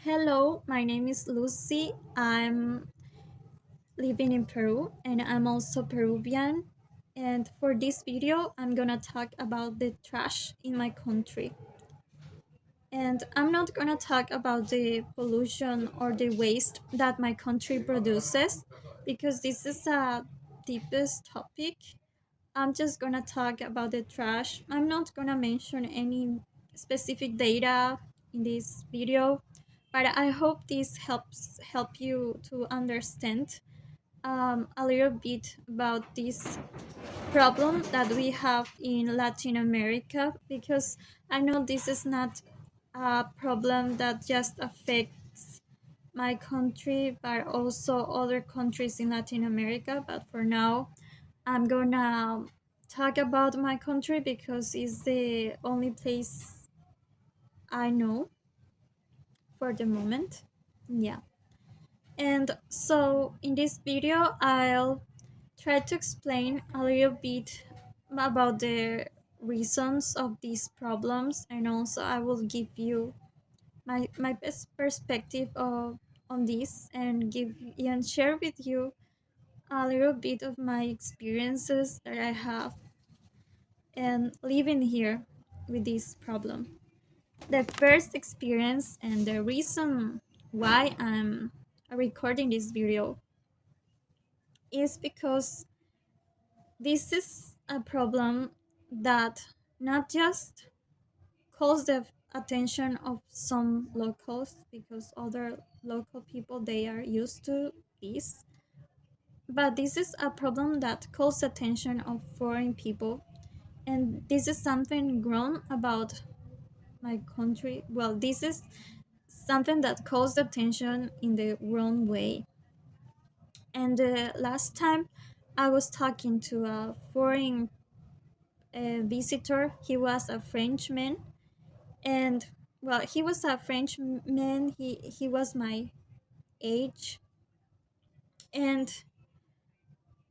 Hello, my name is Lucy. I'm living in Peru and I'm also Peruvian. And for this video, I'm gonna talk about the trash in my country. And I'm not gonna talk about the pollution or the waste that my country produces because this is a deepest topic. I'm just gonna talk about the trash. I'm not gonna mention any specific data in this video, but I hope this help you to understand a little bit about this problem that we have in Latin America because I know this is not a problem that just affects my country but also other countries in Latin America. But for now, I'm gonna talk about my country because it's the only place I know for the moment. Yeah. And so in this video, I'll try to explain a little bit about the reasons of these problems, and also I will give you my best perspective of on this and give and share with you a little bit of my experiences that I have and living here with this problem. The first experience and the reason why I'm recording this video is because this is a problem that not just calls the attention of some locals because other local people they are used to this, but this is a problem that calls attention of foreign people, and this is something grown about my country. Well, this is something that calls attention in the wrong way. And the last time I was talking to a foreign visitor, he was a Frenchman, and well, he was a Frenchman. He was my age, and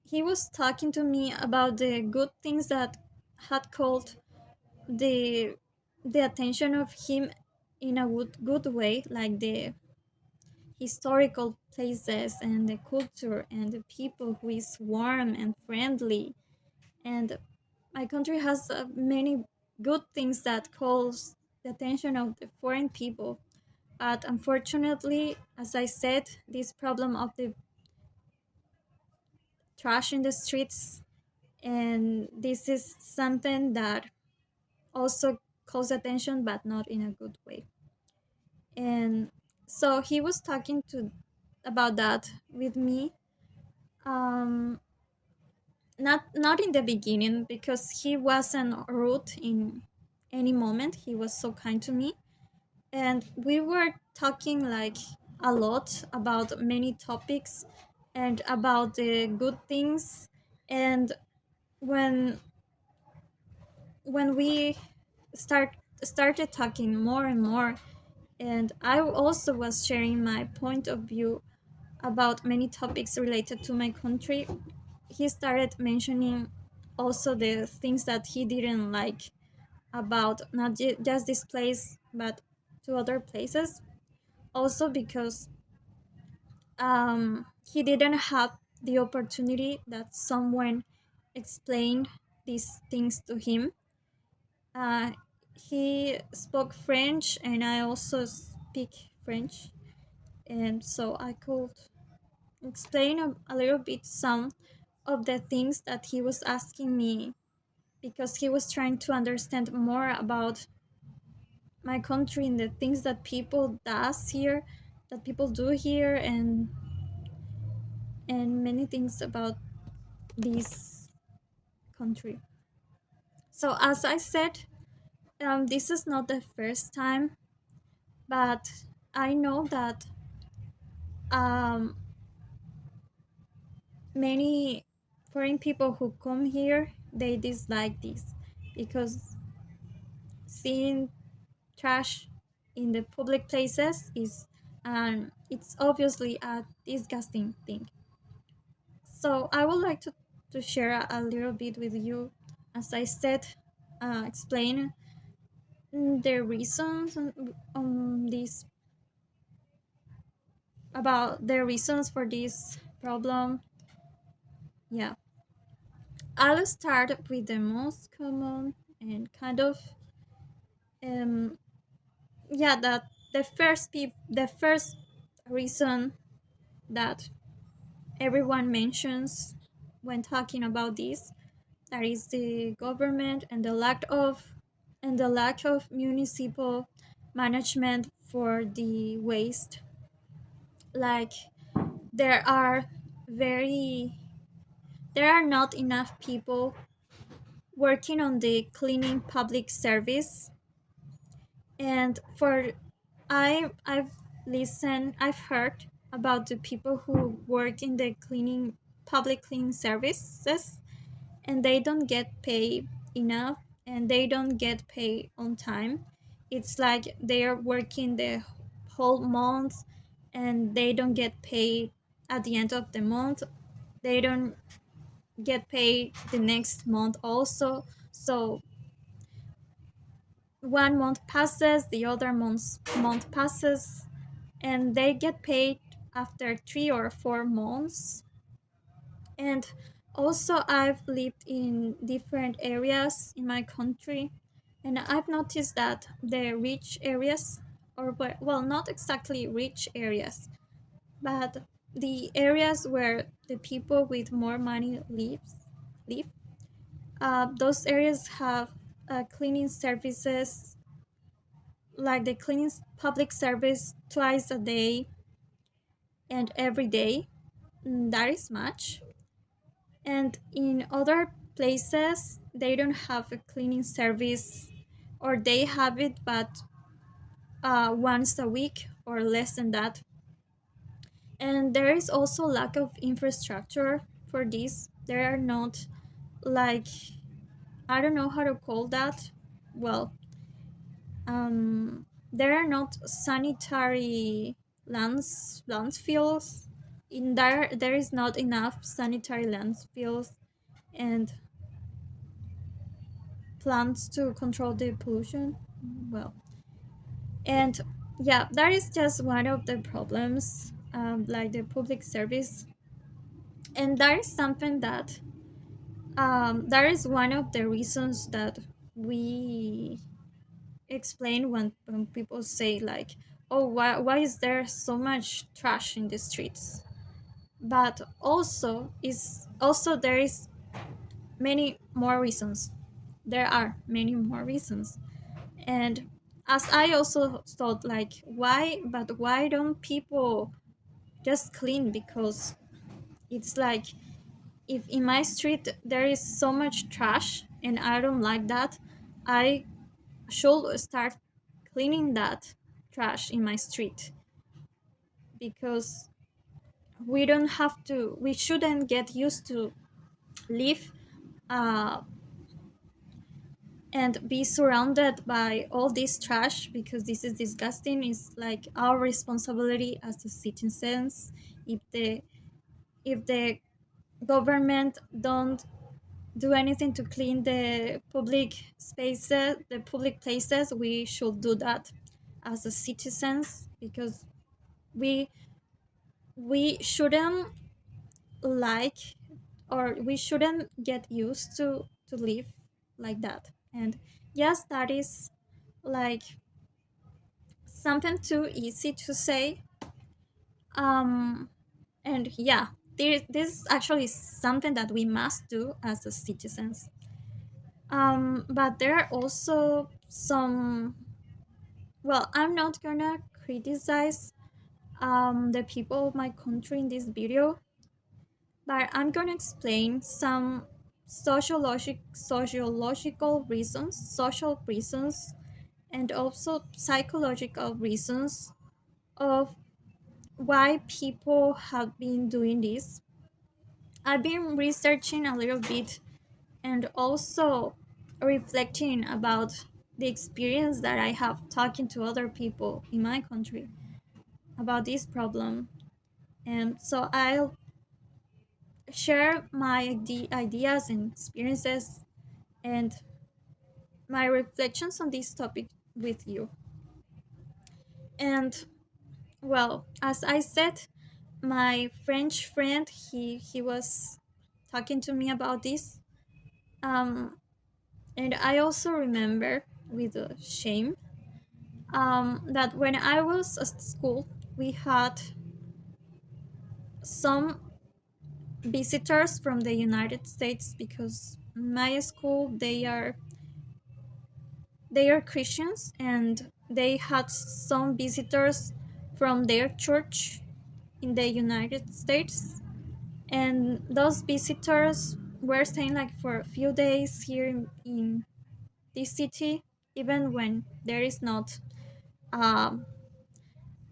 he was talking to me about the good things that had called the the attention of him in a good way, like the historical places and the culture and the people who is warm and friendly. And my country has many good things that calls the attention of the foreign people, but unfortunately, as I said, this problem of the trash in the streets, and this is something that also calls attention but not in a good way. And so he was talking to about that with me, um not in the beginning because he wasn't rude in any moment. He was so kind to me, and we were talking like a lot about many topics and about the good things. And when we started talking more and more, and I also was sharing my point of view about many topics related to my country, he started mentioning also the things that he didn't like about not just this place but to other places, also because he didn't have the opportunity that someone explained these things to him. uh, he spoke French and I also speak French, and so I could explain a little bit some of the things that he was asking me because he was trying to understand more about my country and the things that people does here, that people do here, and many things about this country. So as I said, this is not the first time, but I know that um, many foreign people who come here they dislike this because seeing trash in the public places is it's obviously a disgusting thing. So I would like to share a little bit with you, as I said, explain the reasons on this about the reasons for this problem. Yeah, I'll start with the most common and kind of um yeah that the first reason that everyone mentions when talking about this, that is the government and the lack of municipal management for the waste. Like there are very there are not enough people working on the cleaning public service. And for I've heard about the people who work in the cleaning public cleaning services, and they don't get paid enough, and they don't get paid on time. It's like they are working the whole month, and they don't get paid at the end of the month. They don't get paid the next month also. So one month passes, the other month passes, and they get paid after 3 or 4 months. And also, I've lived in different areas in my country, and I've noticed that the rich areas, well, not exactly rich areas, but the areas where the people with more money live, those areas have cleaning services, like the cleaning public service twice a day and every day. That is much. And in other places, they don't have a cleaning service, or they have it, but once a week or less than that. And there is also lack of infrastructure for this. There are not, like, I don't know how to call that. Well, there are not sanitary landfills. In there is not enough sanitary landfills and plants to control the pollution. Well, and yeah, that is just one of the problems, like the public service. And that is something that that is one of the reasons that we explain when people say like, oh, why is there so much trash in the streets? But also there is many more reasons. There are many more reasons. And as I also thought, like, why don't people just clean? Because it's like, if in my street there is so much trash and I don't like that, I should start cleaning that trash in my street. Because we shouldn't get used to live uh, and be surrounded by all this trash, because this is disgusting. It's like our responsibility as the citizens. If the government don't do anything to clean the public places, we should do that as the citizens, because we we shouldn't like or we shouldn't get used to live like that. And yes, that is like something too easy to say. um and yeah, this is actually something that we must do as the citizens. But there are also some, well, I'm not gonna criticize the people of my country in this video, but I'm gonna explain some sociological reasons, social reasons, and also psychological reasons of why people have been doing this. I've been researching a little bit and also reflecting about the experience that I have talking to other people in my country about this problem. And so I'll share my ideas and experiences and my reflections on this topic with you. And well, as I said, my French friend, he was talking to me about this. Um, and I also remember with shame that when I was at school, we had some visitors from the United States because my school they are Christians, and they had some visitors from their church in the United States, and those visitors were staying like for a few days here in this city, even when there is not um,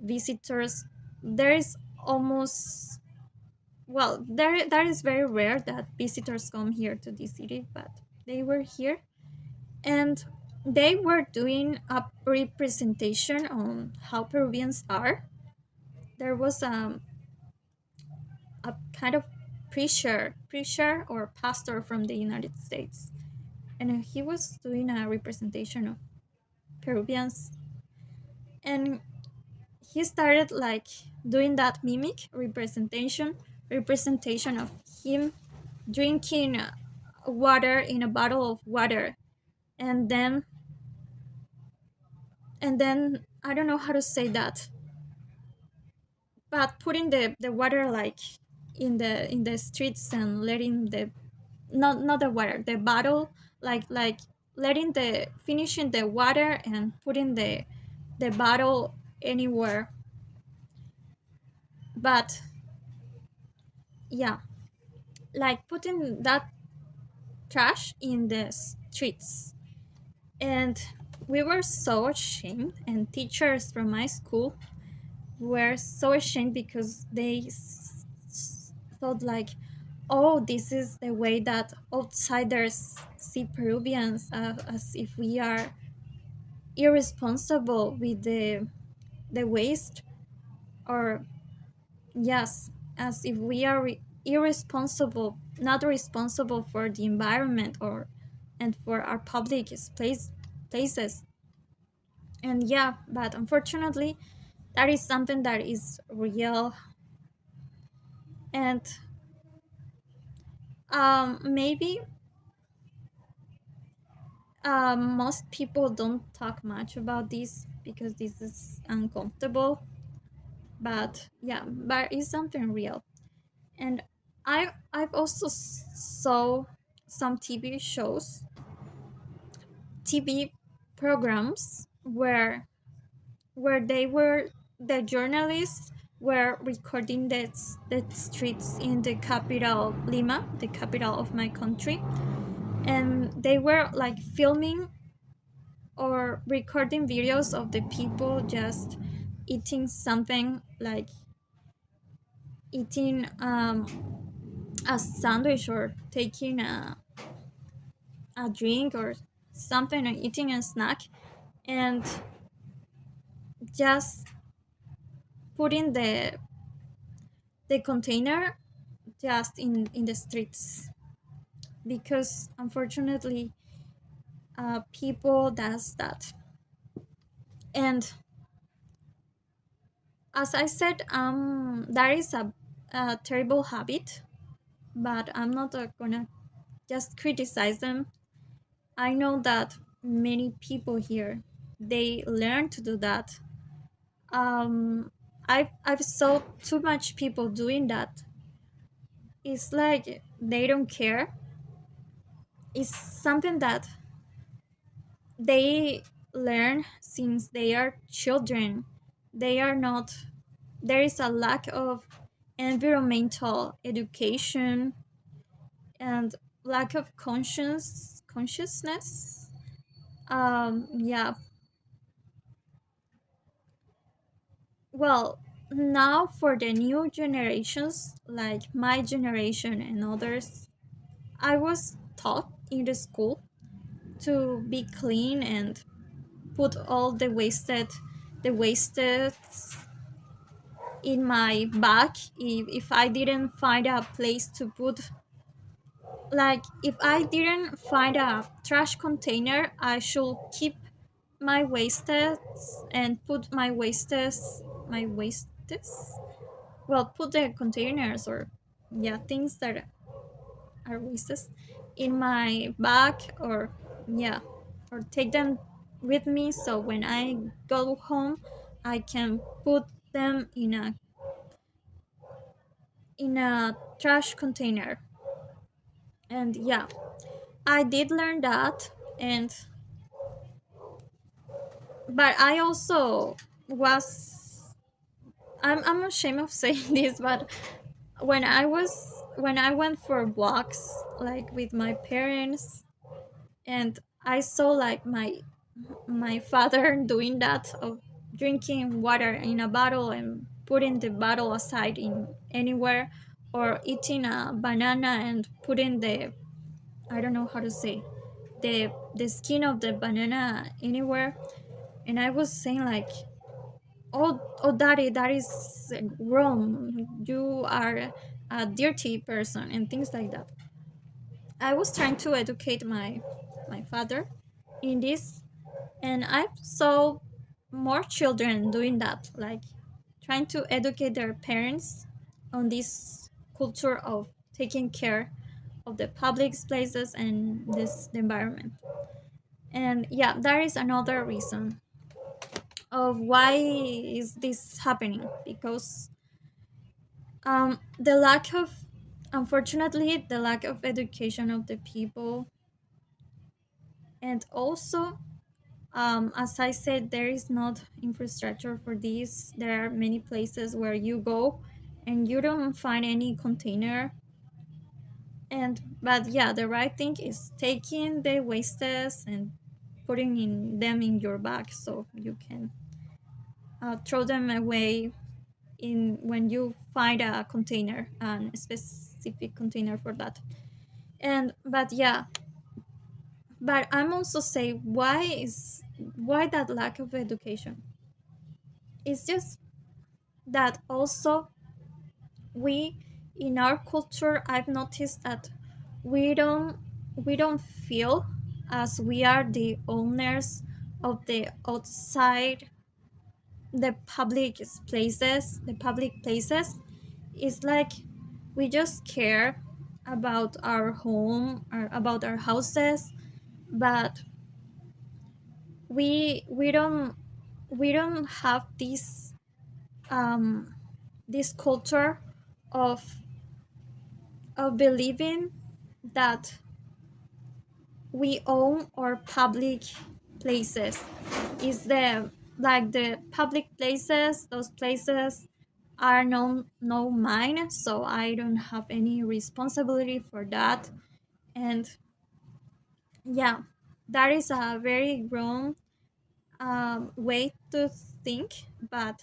visitors. There is almost, well, there that is very rare that visitors come here to this city, but they were here, and they were doing a representation on how Peruvians are. There was a kind of preacher or pastor from the United States, and he was doing a representation of Peruvians, and he started like doing that mimic representation of him drinking water in a bottle of water, and then I don't know how to say that, but putting the water like in the streets and letting the not the water, the bottle, like letting the finishing the water and putting the bottle anywhere. But yeah, like putting that trash in the streets. And we were so ashamed, and teachers from my school were so ashamed because they thought like, oh, this is the way that outsiders see Peruvians, as if we are irresponsible with the waste, or yes, as if we are irresponsible, not responsible for the environment or and for our public places. And yeah, but unfortunately that is something that is real. And maybe most people don't talk much about this because this is uncomfortable, but yeah, but it's something real. And I've also saw some TV programs where they were the journalists were recording the streets in the capital Lima, the capital of my country, and they were like filming or recording videos of the people just eating something, like eating a sandwich or taking a drink or something, or eating a snack, and just putting the container just in the streets, because unfortunately people does that. And as I said, that is a terrible habit, but I'm not gonna just criticize them. I know that many people here they learn to do that. I've saw too much people doing that. It's like they don't care. It's something that they learn since they are children. They are not. There is a lack of environmental education and lack of consciousness. Yeah. Well, now for the new generations, like my generation and others, I was taught in the school to be clean and put all the wasted in my bag. If I didn't find a place to put, like if I didn't find a trash container, I should keep my wastes and put my wastes well, put the containers or yeah, things that are wastes in my bag, or yeah, or take them with me, so when I go home I can put them in a trash container. And yeah, I did learn that. And but I also was, I'm ashamed of saying this, but when I went for walks like with my parents, and I saw like my father doing that, of drinking water in a bottle and putting the bottle aside in anywhere, or eating a banana and putting the, I don't know how to say, the skin of the banana anywhere. And I was saying like, oh daddy, that is wrong, you are a dirty person and things like that. I was trying to educate my father in this, and I saw more children doing that, like trying to educate their parents on this culture of taking care of the public places and this the environment. And yeah, that is another reason of why is this happening, because the lack of, unfortunately, the lack of education of the people. And also, as I said, there is not infrastructure for this. There are many places where you go and you don't find any container. And but yeah, the right thing is taking the wastes and putting in them in your bag, so you can throw them away in when you find a container, a specific container for that. And but yeah, but I'm also say, why that lack of education? It's just that also we, in our culture, I've noticed that we don't we don't feel as we are the owners of the outside, the public places. It's like we just care about our home or about our houses, but we don't we don't have um this culture of believing that we own our public places. Is the, like the public places, those places are no mine, so I don't have any responsibility for that. And yeah, that is a very wrong way to think, but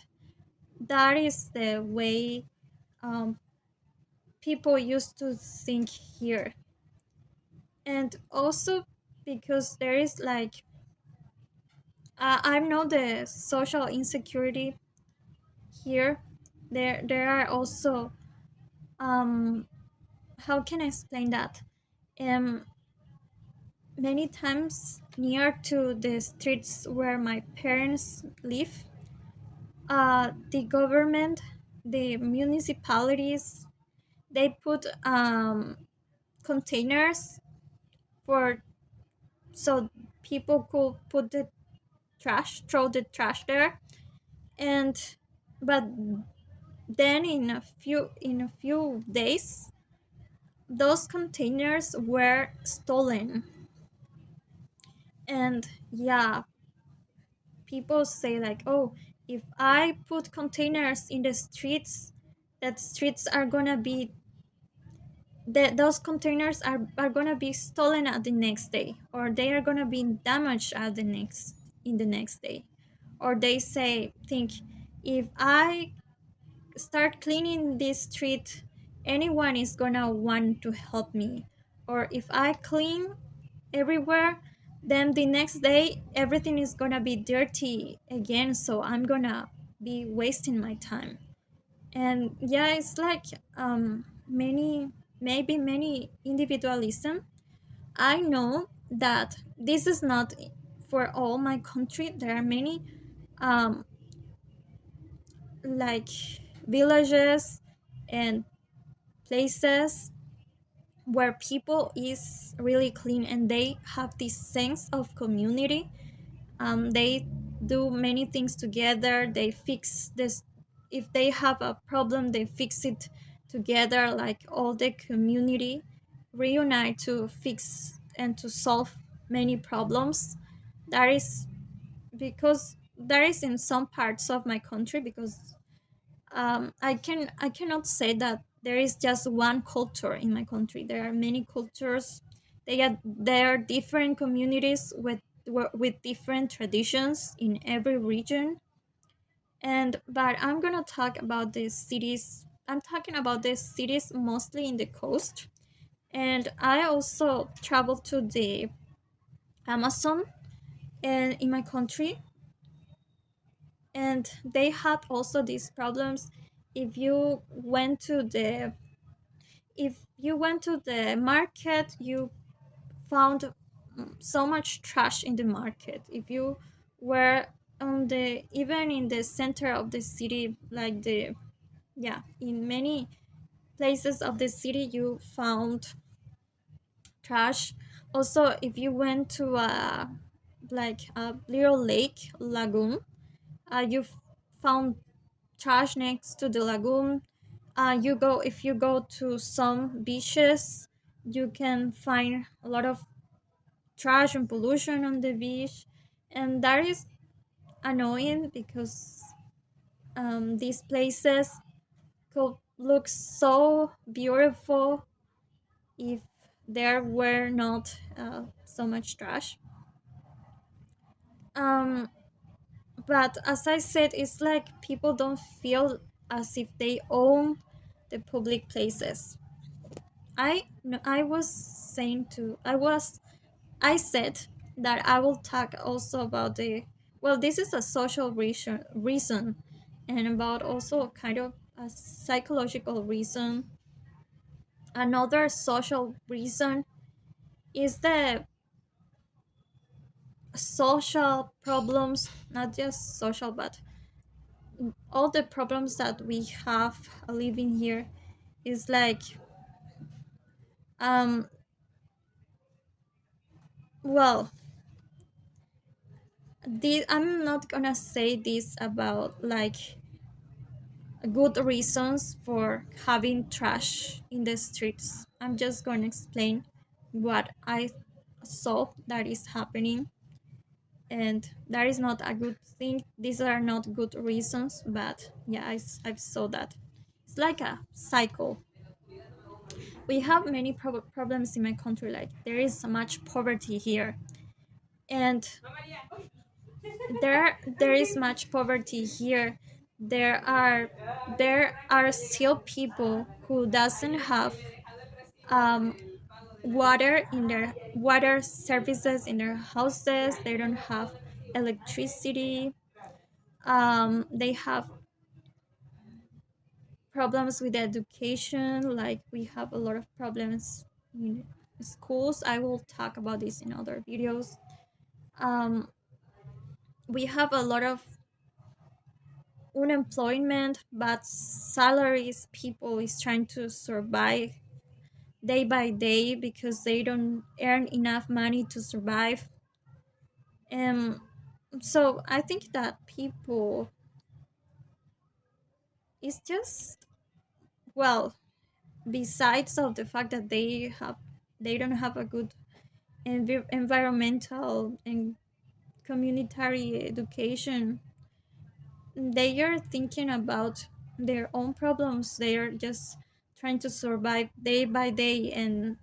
that is the way um, people used to think here. And also because there is like, I know the social insecurity here. There are also, um how can I explain that? Um Many times near to the streets where my parents live, the government, the municipalities, they put containers for, so people could put the throw the trash there. And but then in a few days, those containers were stolen. And yeah, people say like, oh, if I put containers in the streets, that streets are gonna be, that those containers are gonna be stolen at the next day, or they are gonna be damaged at the next in the next day. Or they say, think, if I start cleaning this street, anyone is gonna want to help me. Or if I clean everywhere, then the next day everything is gonna be dirty again, so I'm gonna be wasting my time. And yeah, it's like many, maybe many individualism. I know that this is not for all my country. There are many um like villages and places where people is really clean and they have this sense of community. They do many things together. They fix this. If they have a problem, they fix it together, like all the community reunite to fix and to solve many problems. That is because there is in some parts of my country, because I cannot say that there is just one culture in my country. There are many cultures. There are different communities with different traditions in every region. And but I'm gonna talk about the cities. I'm talking about the cities mostly in the coast. And I also traveled to the Amazon and in my country, and they had also these problems. If you went to the if you went to the market, you found so much trash in the market. If you were on the even in the center of the city, like the yeah, in many places of the city you found trash. Also, if you went to a like a little lake lagoon, you found trash next to the lagoon. You go if you go to some beaches, you can find a lot of trash and pollution on the beach, and that is annoying because these places could look so beautiful if there were not so much trash. Um, but as I said, it's like people don't feel as if they own the public places. I was saying to I said that I will talk also about the well, this is a social reason, and about also kind of a psychological reason. Another social reason is the social problems, not just social, but all the problems that we have living here is like um well, I'm not gonna say this about like good reasons for having trash in the streets. I'm just going to explain what I saw that is happening, and that is not a good thing. These are not good reasons, but yeah, I saw that. It's like a cycle. We have many problems in my country, like there is so much poverty here, and there is much poverty here. There are there are still people who doesn't have um, water services in their houses. They don't have electricity. They have problems with education, like we have a lot of problems in schools. I will talk about this in other videos. um, we have a lot of unemployment, but salaries. People is trying to survive day by day because they don't earn enough money to survive. um so I think that people is just well, besides of the fact that they don't have a good environmental and communitary education, they are thinking about their own problems. They are just trying to survive day by day. And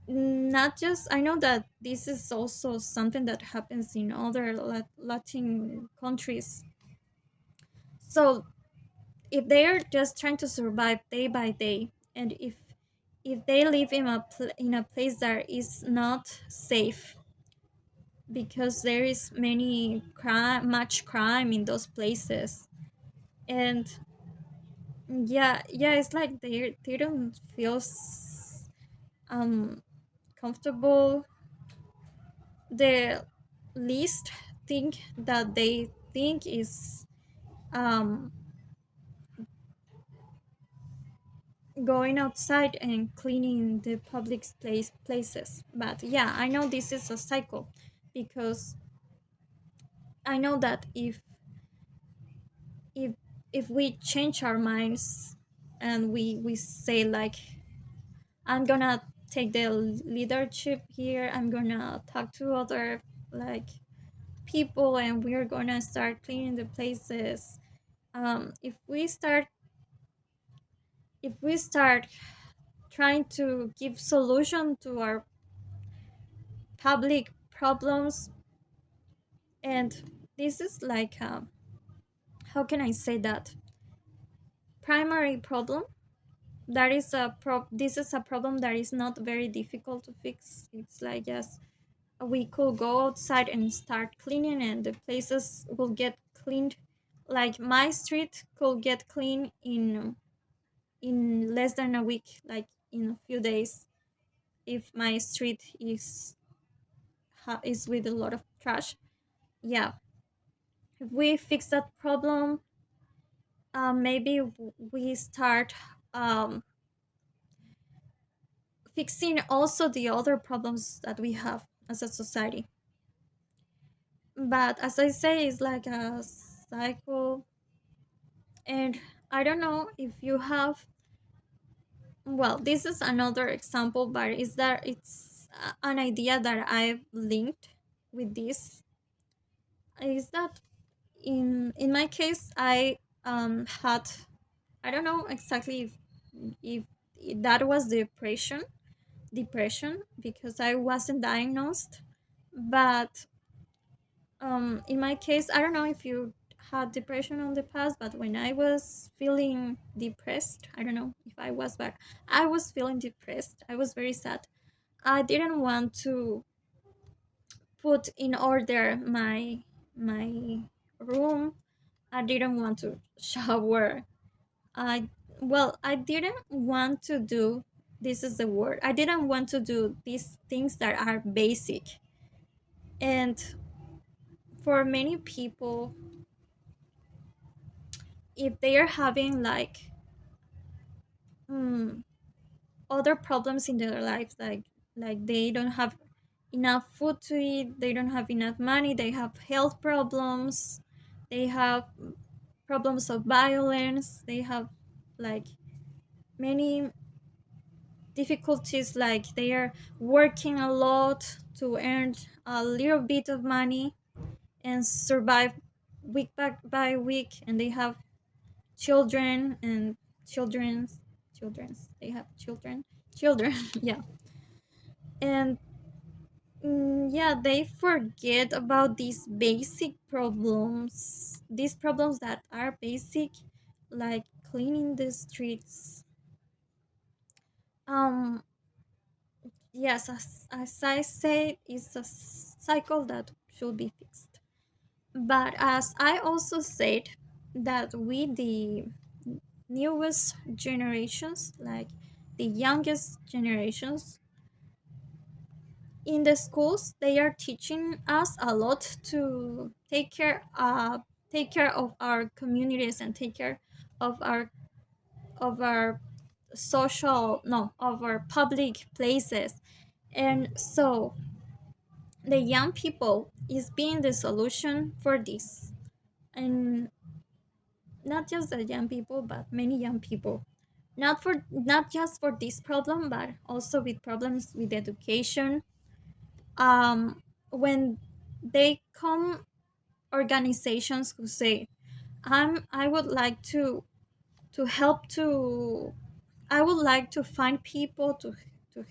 not just, I know that this is also something that happens in other Latin countries. So if they're just trying to survive day by day, and if they live in in a place that is not safe, because there is much crime in those places. And yeah, it's like they don't feel um comfortable. The least thing that they think is going outside and cleaning the places. But yeah, I know this is a cycle, because I know that if if we change our minds and we say like, I'm gonna take the leadership here, I'm gonna talk to other like people, and we're gonna start cleaning the places. If we start trying to give solution to our public problems, and this is like, how can I say that, primary problem, that is this is a problem that is not very difficult to fix. It's like, yes, we could go outside and start cleaning, and the places will get cleaned. Like my street could get clean in less than a week, like in a few days, if my street is with a lot of trash. Yeah, if we fix that problem, maybe we start um, fixing also the other problems that we have as a society. But as I say, it's like a cycle. And I don't know if you have, well, this is another example, but is that it's an idea that I've linked with this, is that in my case, I had, I don't know exactly if that was depression, because I wasn't diagnosed. But in my case, I don't know if you had depression on the past, but when I was feeling depressed, I don't know if I was, but I was feeling depressed, I was very sad. I didn't want to put in order my room. I didn't want to shower. I Well, I didn't want to do, this is the word, I didn't want to do these things that are basic. And for many people, if they are having like mm, other problems in their lives, like they don't have enough food to eat, they don't have enough money, they have health problems, they have problems of violence, they have like many difficulties, like they are working a lot to earn a little bit of money and survive week by week, and they have children and children's they have children yeah. And yeah, they forget about these problems that are basic, like cleaning the streets. um yes, as I said, it's a cycle that should be fixed. But as I also said, that we, the newest generations, like the youngest generations in the schools, they are teaching us a lot to take care of our communities, and take care of our social, no, of our public places. And so the young people is being the solution for this. And not just the young people, but many young people, not just for this problem, but also with problems with education. When they come organizations who say, I would like to help to I would like to find people to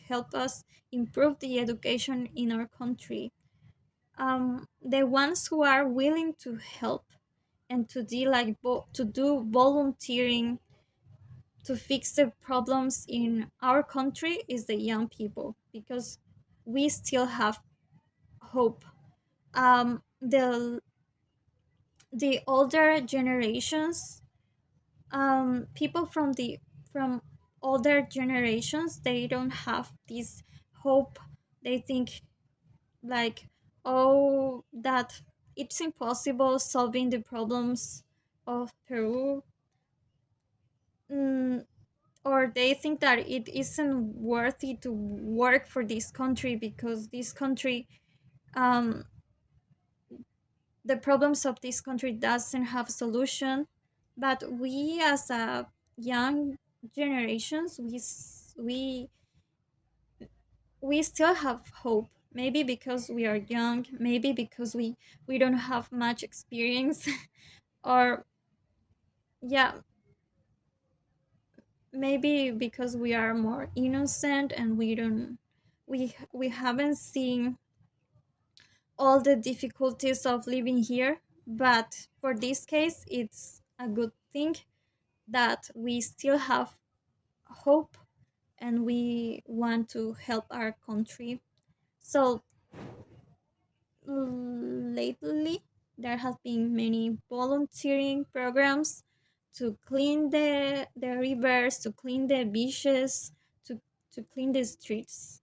help us improve the education in our country. The ones who are willing to help and to do like to do volunteering to fix the problems in our country is the young people, because we still have hope. The older generations, people from older generations, they don't have this hope. They think like, oh, that it's impossible solving the problems of Peru. or they think that it isn't worthy to work for this country because this country, um, the problems of this country doesn't have solution. But we as a young generations, we still have hope, maybe because we are young, maybe because we don't have much experience or yeah, maybe because we are more innocent and we haven't seen all the difficulties of living here. But for this case, it's a good thing that we still have hope and we want to help our country. So lately, there have been many volunteering programs to clean the rivers, to clean the beaches, to, to clean the streets.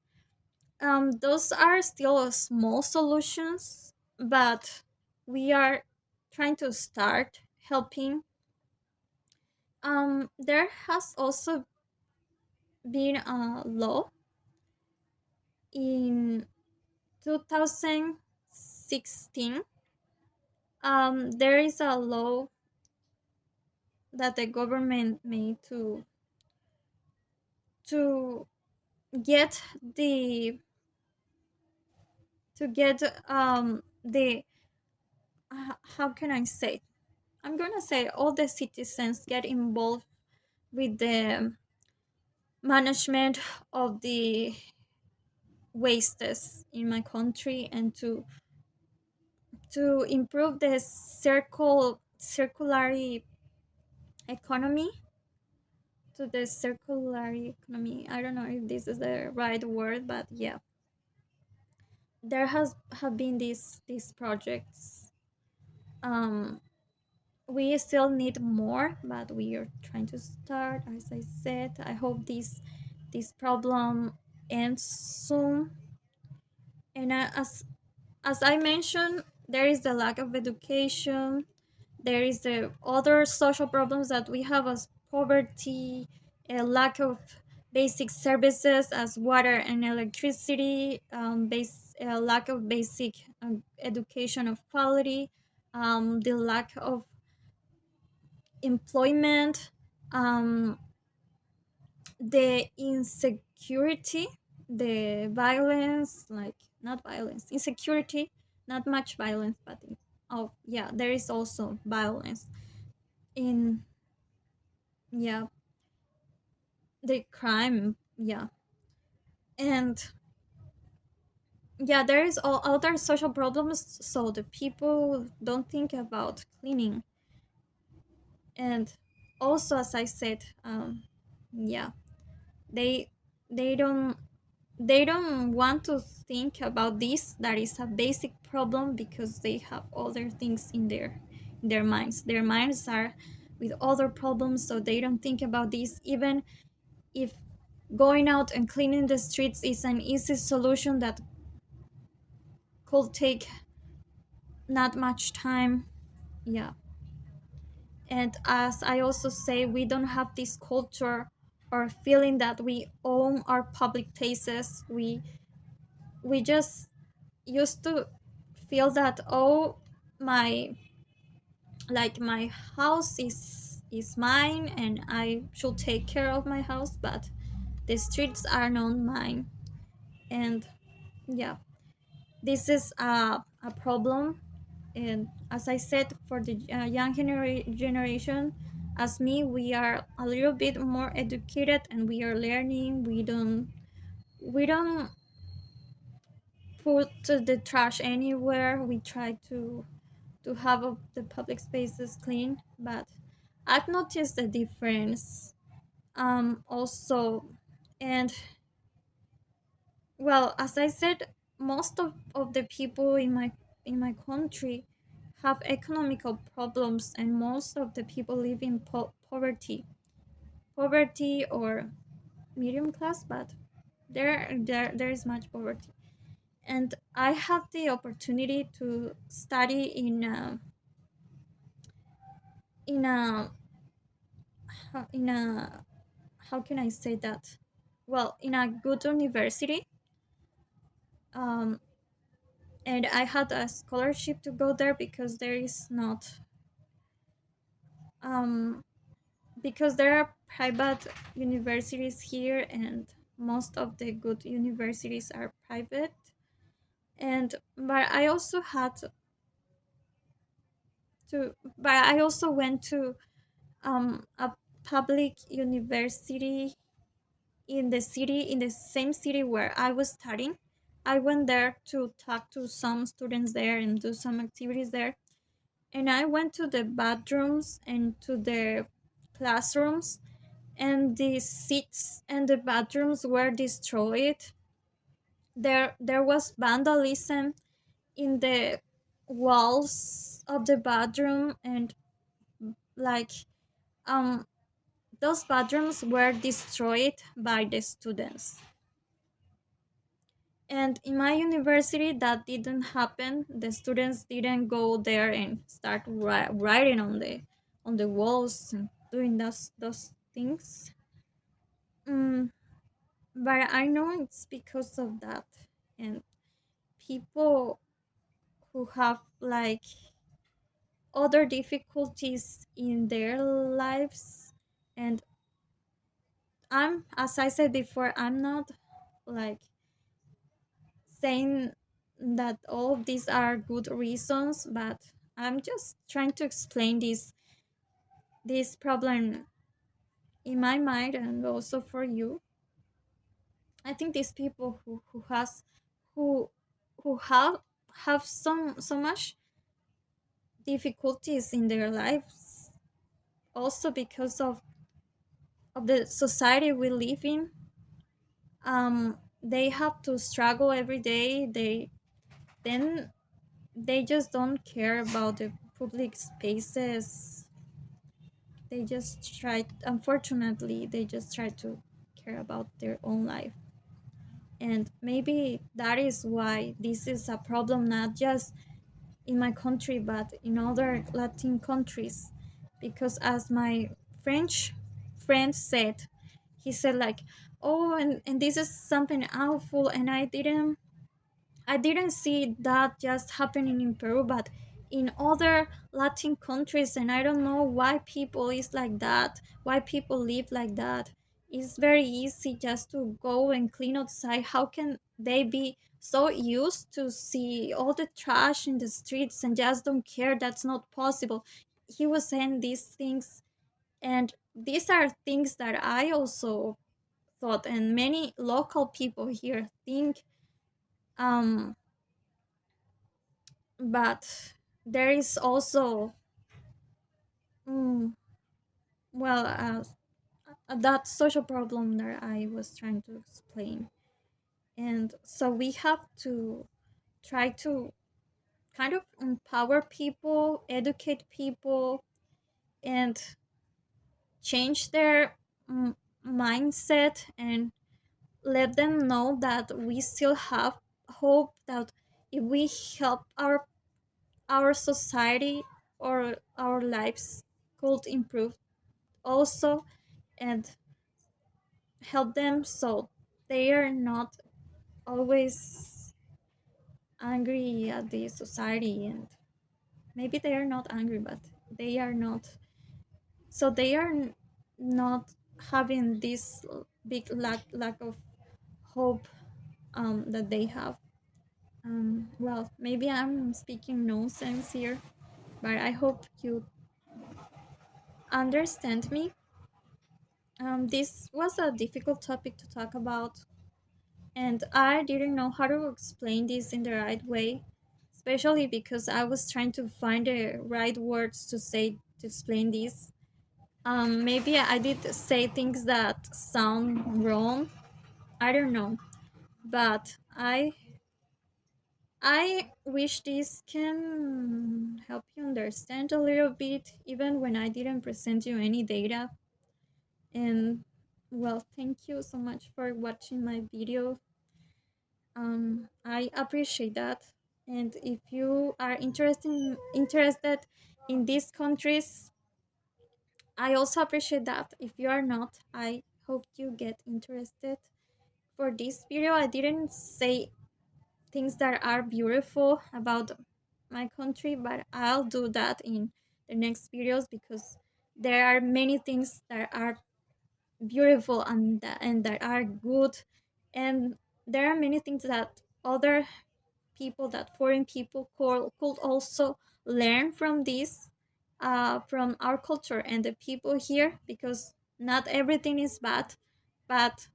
Those are still small solutions, but we are trying to start helping. There has also been a law in 2016. There is a law that the government made to get the to get the how can I say? I'm gonna say all the citizens get involved with the management of the wastes in my country and to improve the circular economy, to the circular economy. I don't know if this is the right word, but yeah, there has have been these projects. um we still need more, but we are trying to start. As I said, I hope this problem ends soon. And as I mentioned, there is the lack of education. There is the other social problems that we have as poverty, a lack of basic services as water and electricity, lack of basic education of quality, the lack of employment, um, the insecurity, the violence, like not violence, insecurity, not much violence, but oh yeah, there is also violence in, yeah, the crime, yeah. And yeah, there is all other social problems, so the people don't think about cleaning. And also, as I said, yeah, they they don't they don't want to think about this, that is a basic problem, because they have other things in their minds are with other problems, so they don't think about this. Even if going out and cleaning the streets is an easy solution that could take not much time, yeah. And as I also say, we don't have this culture or feeling that we own our public places. We just used to feel that, oh, my my house is mine and I should take care of my house, but the streets are not mine. And yeah, this is a problem. And as I said, for the young generation as me, we are a little bit more educated and we are learning. We don't put the trash anywhere. We try to have the public spaces clean. But I've noticed a difference, also. And well, as I said, most of the people in my country have economical problems, and most of the people live in poverty or medium class, but there is much poverty. And I have the opportunity to study in a in a how can I say that? Well, in a good university, um, and I had a scholarship to go there because there is not um, because there are private universities here, and most of the good universities are private. And but I also had to, but I also went to a public university in the same city where I was studying. I went there to talk to some students there and do some activities there. And I went to the bathrooms and to the classrooms, and the seats and the bathrooms were destroyed. There was vandalism in the walls of the bathroom, and like um those bathrooms were destroyed by the students. And in my university, that didn't happen. The students didn't go there and start writing on the walls and doing those things. Mm, but I know it's because of that. And people who have like other difficulties in their lives, and I'm, as I said before, I'm not like saying that all of these are good reasons, but I'm just trying to explain this problem in my mind and also for you. I think these people who who have so much difficulties in their lives, also because of the society we live in. They have to struggle every day. Then they just don't care about the public spaces. They just try, unfortunately, they just try to care about their own life. And maybe that is why this is a problem, not just in my country, but in other Latin countries. Because as my French friend said, he said like, oh, and this is something awful, and I didn't see that just happening in Peru, but in other Latin countries, and I don't know why people is like that, why people live like that. It's very easy just to go and clean outside. How can they be so used to see all the trash in the streets and just don't care? That's not possible. He was saying these things, and these are things that I also thought, and many local people here think. Um, but there is also mm, well that social problem that I was trying to explain. And so we have to try to kind of empower people, educate people, and change their mindset, and let them know that we still have hope, that if we help our society or our lives could improve also, and help them so they are not always angry at the society. And maybe they are not angry, but they are not, so they are not having this big lack of hope that they have. Well, maybe I'm speaking nonsense here, but I hope you understand me. This was a difficult topic to talk about, and I didn't know how to explain this in the right way, especially because I was trying to find the right words to say to explain this. Maybe I did say things that sound wrong. I don't know, but I wish this can help you understand a little bit, even when I didn't present you any data. And well, thank you so much for watching my video. I appreciate that. And if you are interested in these countries, I also appreciate that. If you are not, I hope you get interested. For this video, I didn't say things that are beautiful about my country, but I'll do that in the next videos because there are many things that are beautiful and that are good, and there are many things that other people, that foreign people could also learn from this, from our culture and the people here, because not everything is bad, but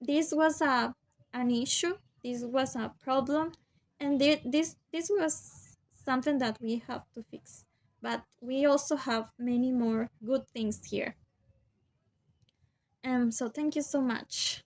this was an issue, this was a problem, and this was something that we have to fix, but we also have many more good things here. So thank you so much.